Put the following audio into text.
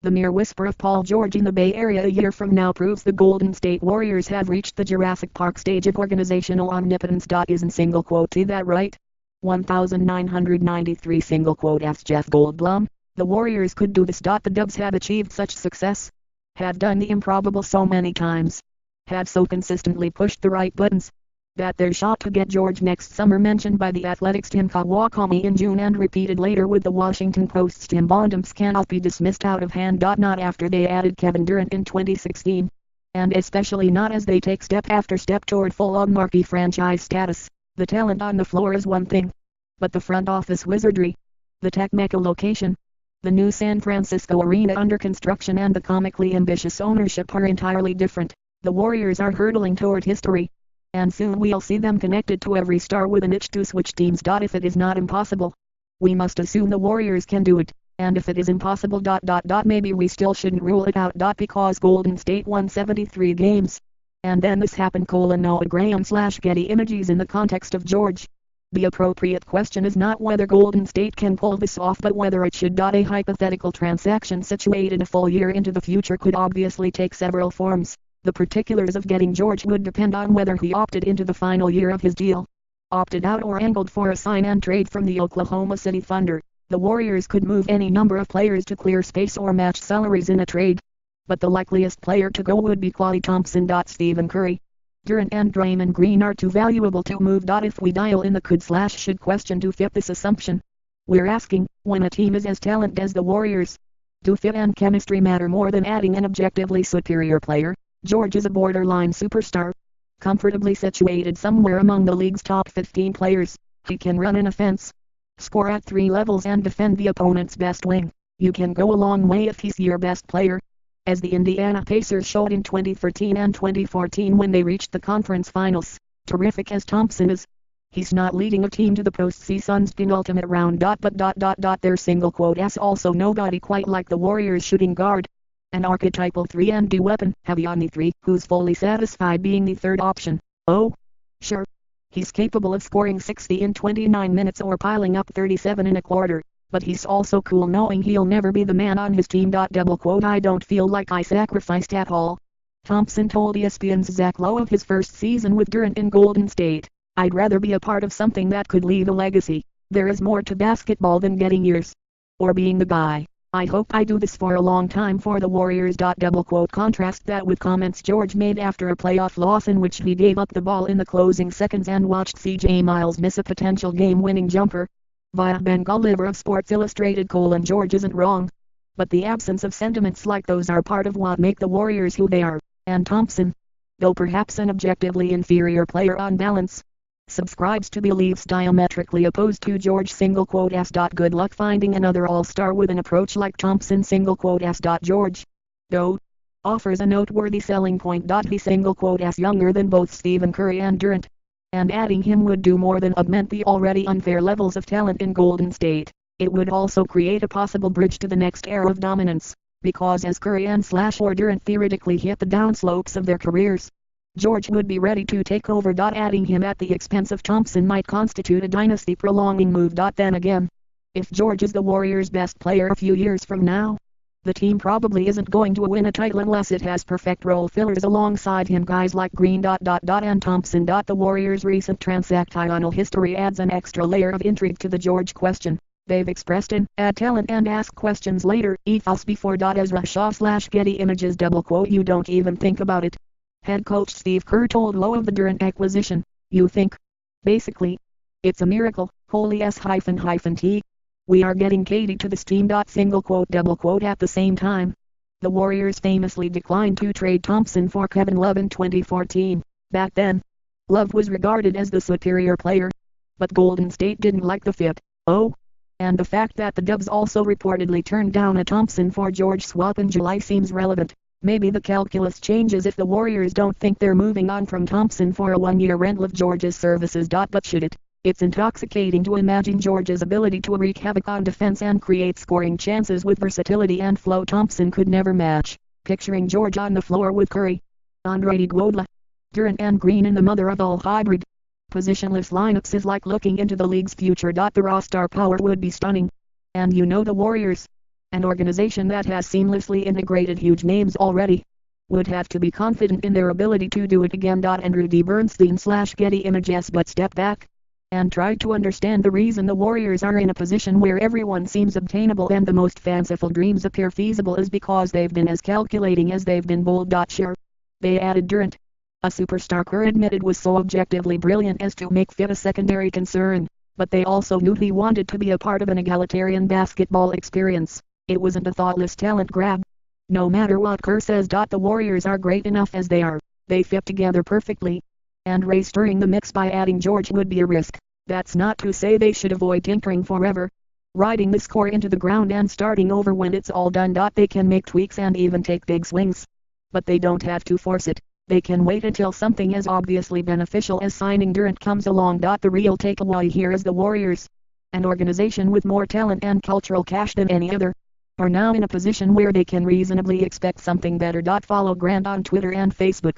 The mere whisper of Paul George in the Bay Area a year from now proves the Golden State Warriors have reached the Jurassic Park stage of organizational omnipotence. Isn't single quote that right? 1993 single quote asks Jeff Goldblum. The Warriors could do this. The Dubs have achieved such success, have done the improbable so many times, have so consistently pushed the right buttons, that their shot to get George next summer, mentioned by the Athletics' Tim Kawakami in June and repeated later with the Washington Post's Tim Bontemps, cannot be dismissed out of hand. Not after they added Kevin Durant in 2016, and especially not as they take step after step toward full-on marquee franchise status. The talent on the floor is one thing, but the front office wizardry, the tech mecca location, the new San Francisco arena under construction, and the comically ambitious ownership are entirely different. The Warriors are hurtling toward history, and soon we'll see them connected to every star with an itch to switch teams. If it is not impossible, we must assume the Warriors can do it, and if it is impossible, maybe we still shouldn't rule it out. Because Golden State won 73 games, and then this happened. Noah Graham/Getty Images. In the context of George, the appropriate question is not whether Golden State can pull this off, but whether it should. A hypothetical transaction situated a full year into the future could obviously take several forms. The particulars of getting George would depend on whether he opted into the final year of his deal, opted out, or angled for a sign and trade from the Oklahoma City Thunder. The Warriors could move any number of players to clear space or match salaries in a trade, but the likeliest player to go would be Klay Thompson. Stephen Curry, Durant, and Draymond Green are too valuable to move. If we dial in the could/should question to fit this assumption, we're asking, when a team is as talented as the Warriors, do fit and chemistry matter more than adding an objectively superior player? George is a borderline superstar, comfortably situated somewhere among the league's top 15 players. He can run an offense, score at 3 levels, and defend the opponent's best wing. You can go a long way if he's your best player, as the Indiana Pacers showed in 2013 and 2014 when they reached the conference finals. Terrific as Thompson is, he's not leading a team to the postseason's penultimate round. There's single quote as also nobody quite like the Warriors shooting guard, an archetypal 3-and-D weapon, heavy on the 3, who's fully satisfied being the third option. Oh, sure, he's capable of scoring 60 in 29 minutes or piling up 37 in a quarter, but he's also cool knowing he'll never be the man on his team. I don't feel like I sacrificed at all, Thompson told ESPN's Zach Lowe of his first season with Durant in Golden State. I'd rather be a part of something that could leave a legacy. There is more to basketball than getting years, or being the guy. I hope I do this for a long time for the Warriors. Contrast that with comments George made after a playoff loss in which he gave up the ball in the closing seconds and watched C.J. Miles miss a potential game-winning jumper. Via Ben Gulliver of Sports Illustrated: George isn't wrong, but the absence of sentiments like those are part of what make the Warriors who they are, and Thompson, though perhaps an objectively inferior player on balance, subscribes to beliefs diametrically opposed to George. Good luck finding another all-star with an approach like Thompson. George, though, offers a noteworthy selling point. He's younger than both Stephen Curry and Durant, and adding him would do more than augment the already unfair levels of talent in Golden State. It would also create a possible bridge to the next era of dominance, because as Curry and/or Durant theoretically hit the downslopes of their careers, George would be ready to take over. Adding him at the expense of Thompson might constitute a dynasty-prolonging move. Then again, if George is the Warriors' best player a few years from now, the team probably isn't going to win a title unless it has perfect role fillers alongside him, guys like Green and Thompson. The Warriors' recent transactional history adds an extra layer of intrigue to the George question. They've expressed an add talent and ask questions later ethos before. Ezra Shaw/Getty Images. You don't even think about it, head coach Steve Kerr told Lowe of the Durant acquisition. You think, basically, it's a miracle. Holy S-T. We are getting Katie to this team. At the same time, the Warriors famously declined to trade Thompson for Kevin Love in 2014. Back then, Love was regarded as the superior player, but Golden State didn't like the fit. Oh, and the fact that the Dubs also reportedly turned down a Thompson for George swap in July seems relevant. Maybe the calculus changes if the Warriors don't think they're moving on from Thompson for a one-year rental of George's services. But should it? It's intoxicating to imagine George's ability to wreak havoc on defense and create scoring chances with versatility and flow Thompson could never match. Picturing George on the floor with Curry, Andre Iguodala, Durant and Green in the mother of all hybrid, positionless lineups is like looking into the league's future. The raw star power would be stunning. And you know the Warriors, An organization that has seamlessly integrated huge names already would have to be confident in their ability to do it again. Andrew D. Bernstein/Getty Images. But step back and try to understand the reason the Warriors are in a position where everyone seems obtainable and the most fanciful dreams appear feasible is because they've been as calculating as they've been bold. Sure, they added Durant, a superstar Kerr admitted was so objectively brilliant as to make fit a secondary concern, but they also knew he wanted to be a part of an egalitarian basketball experience. It wasn't a thoughtless talent grab. No matter what Kerr says. The Warriors are great enough as they are. They fit together perfectly. And Ray stirring the mix by adding George would be a risk. That's not to say they should avoid tinkering forever, riding this core into the ground and starting over when it's all done. They can make tweaks and even take big swings. But they don't have to force it. They can wait until something as obviously beneficial as signing Durant comes along. The real takeaway here is the Warriors, an organization with more talent and cultural cash than any other, are now in a position where they can reasonably expect something better. Follow Grant on Twitter and Facebook.